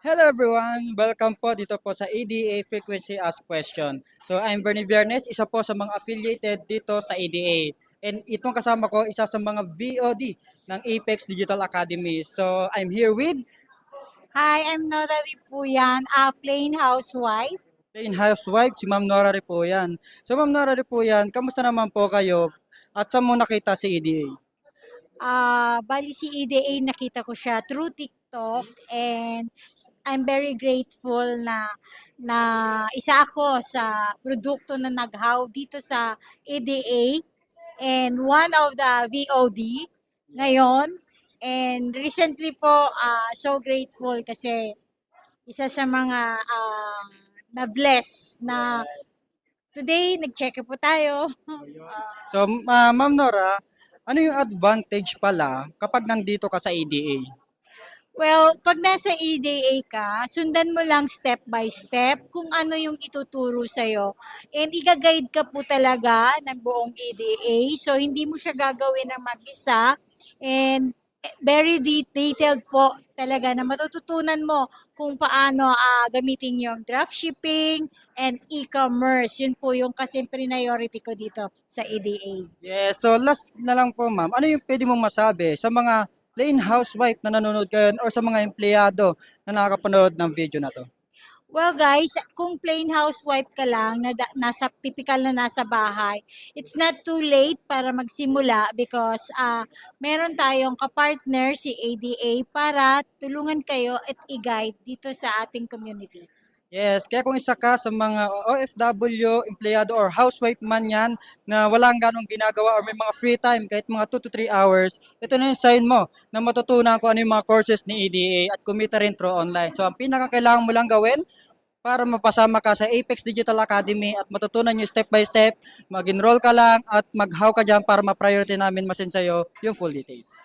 Hello everyone! Welcome po dito po sa ADA Frequency Ask Question. So I'm Bernie Viernes, isa po sa mga affiliated dito sa ADA. And itong kasama ko, isa sa mga VOD ng Apex Digital Academy. So I'm here with Hi, I'm Nora Ripuyan, a plain housewife. plain housewife, si Ma'am Nora Ripuyan. So Ma'am Nora Ripuyan, kamusta naman po kayo? At saan mo nakita si ADA? Bali si EDA, nakita ko siya through TikTok and I'm very grateful na isa ako sa produkto na naghaw dito sa EDA and one of the VOD ngayon. And recently po, so grateful kasi isa sa mga na-bless na today nag-check po tayo. So Ma'am Nora, ano yung advantage pala kapag nandito ka sa ADA? Well, pag nasa EDA ka, sundan mo lang step by step kung ano yung ituturo sa'yo. And iga-guide ka po talaga ng buong EDA. So, hindi mo siya gagawin ng mag-isa. And very detailed po talaga na matututunan mo kung paano gamitin yung dropshipping and e-commerce. Yun po yung kasi priority ko dito sa EDA. Yes, so last na lang po ma'am, ano yung pwede mong masabi sa mga plain housewife na nanonood ngayon or sa mga empleyado na nakakapanood ng video na to? Well guys, kung plain housewife ka lang na nasa typical na nasa bahay, it's not too late para magsimula because meron tayong kapartner si ADA para tulungan kayo at i-guide dito sa ating community. Yes, kaya kung isa ka sa mga OFW, empleyado or housewife man yan na walang ganong ginagawa or may mga free time kahit mga 2 to 3 hours, ito na yung sign mo na matutunan kung ano yung mga courses ni EDA at kumita rin through online. So ang pinakakailangan mo lang gawin para mapasama ka sa Apex Digital Academy at matutunan nyo step by step, mag-enroll ka lang at mag-how ka dyan para ma-priority namin masin sa'yo yung full details.